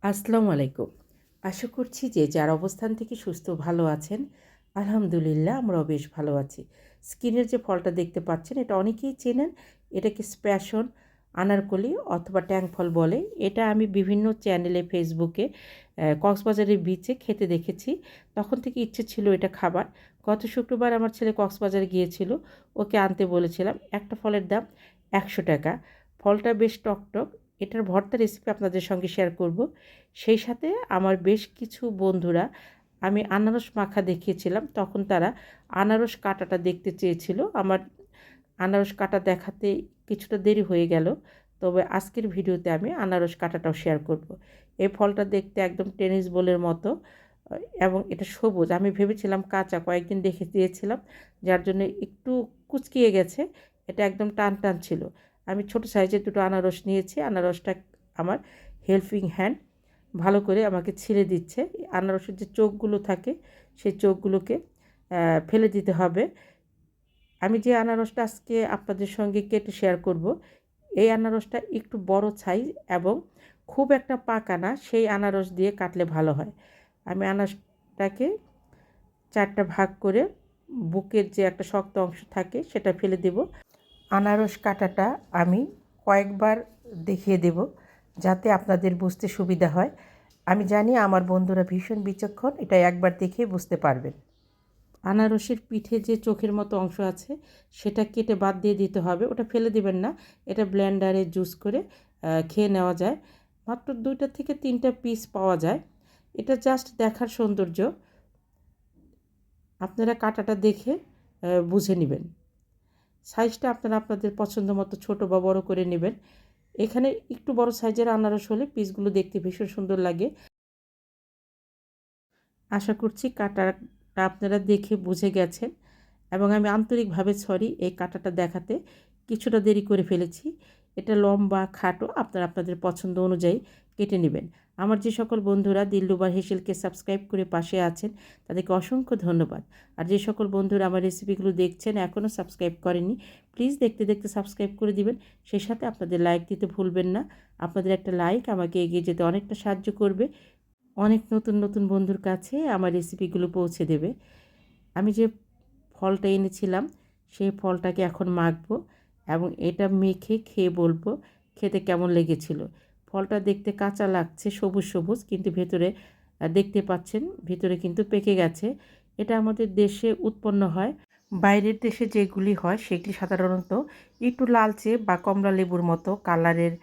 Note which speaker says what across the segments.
Speaker 1: আসসালামু আলাইকুম। আশা করছি যে যার অবস্থান থেকে সুস্থ ভালো আছেন। আলহামদুলিল্লাহ আমরাও বেশ ভালো আছি। স্ক্রিনের যে ফলটা দেখতে পাচ্ছেন এটা অনেকেই চেনেন। এটাকে স্প্যাশন, আনারকলি অথবা ট্যাং ফল বলে। এটা আমি বিভিন্ন চ্যানেলে ফেসবুকে কক্সবাজারের বিচে খেতে দেখেছি। তখন থেকে ইচ্ছে ছিল এটা খাবার। গত শুক্রবার আমার ছেলে কক্সবাজারে গিয়েছিল। ওকে আনতে বলেছিলাম। একটা ফলের দাম ৳১০০। ফলটা বেশ টকটক। এটার ভর্তা রেসিপি আপনাদের সঙ্গে শেয়ার করব। সেই সাথে আমার বেশ কিছু বন্ধুরা আমি আনারস মাখা দেখিয়েছিলাম, তখন তারা আনারস কাটাটা দেখতে চেয়েছিল। আমার আনারস কাটা দেখাতে কিছুটা দেরি হয়ে গেল, তবে আজকের ভিডিওতে আমি আনারস কাটাটাও শেয়ার করব। এই ফলটা দেখতে একদম টেনিস বলের মতো এবং এটা সবুজ। আমি ভেবেছিলাম কাঁচা, কয়েকদিন রেখে দিয়েছিলাম যার জন্য একটু কুঁচকিয়ে গেছে। এটা একদম টান টান ছিল। আমি ছোট সাইজের দুটো আনারস নিয়েছি। আনারসটা আমার হেল্পিং হ্যান্ড ভালো করে আমাকে ছিঁড়ে দিচ্ছে। আনারসের যে চোখগুলো থাকে সেই চোখগুলোকে ফেলে দিতে হবে। আমি যে আনারসটা আজকে আপনাদের সঙ্গে কেটে শেয়ার করব, এই আনারসটা একটু বড় সাইজ এবং খুব একটা পাকা না, সেই আনারস দিয়ে কাটলে ভালো হয়। আমি আনারসটাকে 4টা ভাগ করে বুকের যে একটা শক্ত অংশ থাকে সেটা ফেলে দেব। আনারস কাটাটা আমি কয়েকবার দেখিয়ে দেব যাতে আপনাদের বুঝতে সুবিধা হয়। আমি জানি আমার বন্ধুরা ভীষণ বিচক্ষণ, এটা একবার দেখেই বুঝতে পারবেন। আনারসের পিঠে যে চোখের মতো অংশ আছে সেটা কেটে বাদ দিয়ে দিতে হবে। ওটা ফেলে দিবেন না। এটা ব্লেন্ডারে জুস করে খেয়ে নেওয়া যায়। মাত্র 2টা থেকে 3টা পিস পাওয়া যায়। এটা জাস্ট দেখার সৌন্দর্য। আপনারা কাটাটা দেখে বুঝে নেবেন। সাইজটা আপনারা আপনাদের পছন্দ মতো ছোটো বা বড় করে নেবেন। এখানে একটু বড় সাইজের আনারস হলে পিসগুলো দেখতে ভীষণ সুন্দর লাগে। আশা করছি কাটাটা আপনারা দেখে বুঝে গেছেন এবং আমি আন্তরিকভাবে সরি এই কাটাটা দেখাতে কিছুটা দেরি করে ফেলেছি। এটা লম্বা খাটো আপনারা আপনাদের পছন্দ অনুযায়ী কেটে নেবেন। আমার যে সকল বন্ধুরা দিলরুবা হেসেলকে সাবস্ক্রাইব করে পাশে আছেন তাদেরকে অসংখ্য ধন্যবাদ। আর যে সকল বন্ধুরা আমার রেসিপিগুলো দেখছেন এখনও সাবস্ক্রাইব করেননি, প্লিজ দেখতে দেখতে সাবস্ক্রাইব করে দিবেন। সেই সাথে আপনাদের লাইক দিতে ভুলবেন না। আপনাদের একটা লাইক আমাকে এগিয়ে যেতে অনেকটা সাহায্য করবে। অনেক নতুন নতুন বন্ধুর কাছে আমার রেসিপিগুলো পৌঁছে দেবে। আমি যে ফলটা এনেছিলাম সেই ফলটাকে এখন মাখবো এবং এটা মেখে খেয়ে বলবো খেতে কেমন লেগেছিল। ফলটা দেখতে কাঁচা লাগছে, সবুজ সবুজ, কিন্তু ভেতরে দেখতে পাচ্ছেন ভেতরে কিন্তু পেকে গেছে। এটা আমাদের দেশে উৎপন্ন হয়। বাইরের দেশে যেগুলি হয় সেগুলি সাধারণত একটু লালচে বা কমলা লেবুর মতো কালারের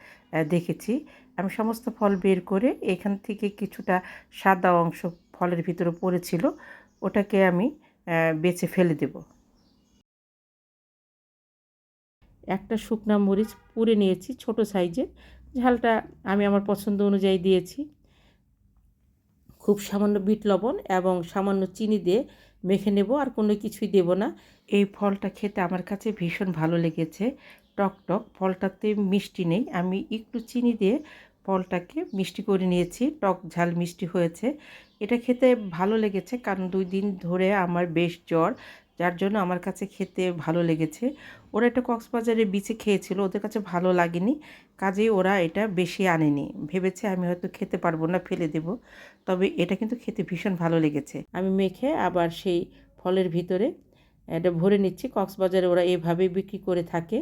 Speaker 1: দেখেছি। আমি সমস্ত ফল বের করে এখান থেকে কিছুটা সাদা অংশ ফলের ভিতরে পড়েছিল, ওটাকে আমি বেছে ফেলে দেব। একটা শুকনা মরিচ পুড়ে নিয়েছি ছোট সাইজের। ঝালটা আমি আমার পছন্দ অনুযায়ী দিয়েছি। খুব সামান্য বিট লবণ এবং সামান্য চিনি দিয়ে মেখে নেব, আর কোনো কিছুই দেব না। এই ফলটা খেতে আমার কাছে ভীষণ ভালো লেগেছে। টক টক, ফলটাতে মিষ্টি নেই, আমি একটু চিনি দিয়ে ফলটাকে মিষ্টি করে নিয়েছি। টক ঝাল মিষ্টি হয়েছে। এটা খেতে ভালো লেগেছে কারণ 2 দিন ধরে আমার বেশ জ্বর, যার জন্য আমার কাছে খেতে ভালো লেগেছে। ওরা এটা কক্সবাজারে বিচে খেয়েছিল, ওদের কাছে ভালো লাগেনি, কাজেই ওরা এটা বেশি আনেনি। ভেবেছে আমি হয়তো খেতে পারবো না, ফেলে দেব। তবে এটা কিন্তু খেতে ভীষণ ভালো লেগেছে। আমি মেখে আবার সেই ফলের ভিতরে এটা ভরে নিচ্ছি। কক্সবাজারে ওরা এভাবেই বিক্রি করে থাকে।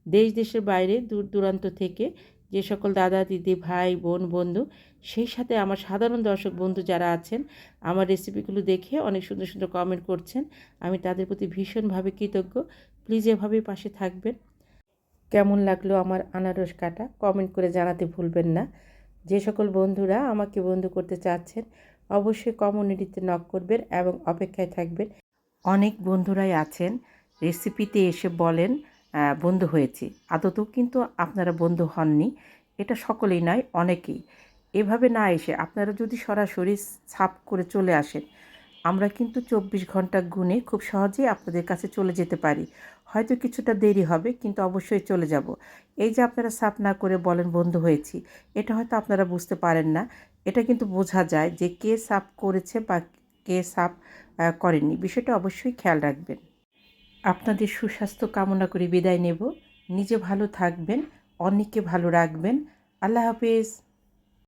Speaker 1: দেশ দেশের বাইরে দূর দূরান্ত থেকে যে সকল দাদা দিদি ভাই বোন বন্ধু, সেই সাথে আমার সাধারণ দর্শক বন্ধু যারা আছেন আমার রেসিপিগুলো দেখে অনেক সুন্দর সুন্দর কমেন্ট করছেন, আমি তাদের প্রতি ভীষণভাবে কৃতজ্ঞ। প্লিজ এভাবেই পাশে থাকবেন। কেমন লাগলো আমার আনারস কাটা কমেন্ট করে জানাতে ভুলবেন না। যে সকল বন্ধুরা আমাকে বন্ধু করতে চাচ্ছেন অবশ্যই কমিউনিটিতে নক করবেন এবং অপেক্ষায় থাকবেন। অনেক বন্ধুরাই আছেন রেসিপিতে এসে বলেন বন্ধু হয়েছি, আদতেও কিন্তু আপনারা বন্ধু হননি। এটা সকলেই নয়, অনেকেই। এভাবে না এসে আপনারা যদি সরাসরি ছাপ করে চলে আসেন, আমরা কিন্তু 24 ঘন্টা গুণে খুব সহজেই আপনাদের কাছে চলে যেতে পারি। হয়তো কিছুটা দেরি হবে কিন্তু অবশ্যই চলে যাব। এই যে আপনারা সাপ না করে বলেন বন্ধু হয়েছি, এটা হয়তো আপনারা বুঝতে পারেন না। এটা কিন্তু বোঝা যায় যে কে সাপ করেছে বা কে সাপ করেননি। বিষয়টা অবশ্যই খেয়াল রাখবেন। আপনাদের সুস্বাস্থ্য কামনা করে বিদায় নেব। নিজে ভালো থাকবেন, অন্যকে ভালো রাখবেন। আল্লাহ হাফেজ।